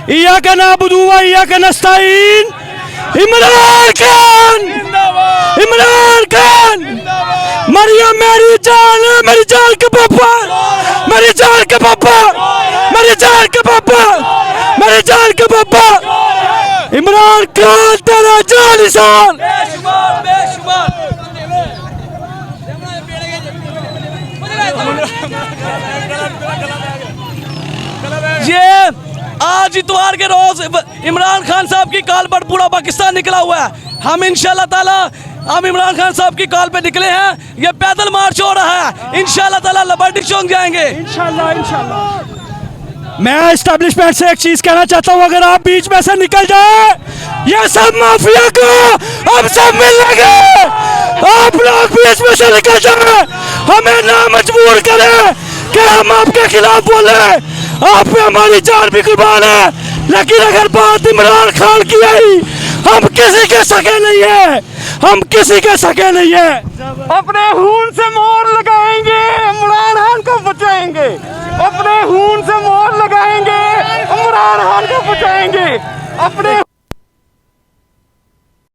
इय्याका नअबुदु व इय्याका नस्तईन। इमरान खान, इमरान खान, मरियम मेरी जान है, मेरी जान के पापा, मेरी जान के पापा, मेरी जान के पापा, मेरी जान के पापा। इमरान खान तेरा जान निशान। ये आज इतवार के रोज इमरान खान साहब की कॉल पर पूरा पाकिस्तान निकला हुआ है। हम इंशाल्लाह ताला हम इमरान खान साहब की कॉल पे निकले हैं। ये पैदल मार्च हो रहा है, इंशाल्लाह ताला लिबर्टी चौक जाएंगे इंशाल्लाह इंशाल्लाह। मैं एस्टेब्लिशमेंट से एक चीज कहना चाहता हूँ, अगर आप बीच में से निकल जाए, ये सब माफिया को हम सब मिलेंगे। आप लोग बीच में से निकल जाए, हमें ना मजबूर करें कि हम आपके खिलाफ बोले। आप पे हमारी जान भी कुर्बान है, लेकिन अगर बात इमरान खान की आई, हम किसी के सके नहीं है, हम किसी के सके नहीं है। अपने खून से मोहर लगाएंगे, इमरान खान को बचाएंगे। अपने खून से मोहर लगाएंगे, इमरान खान को बचाएंगे। अपने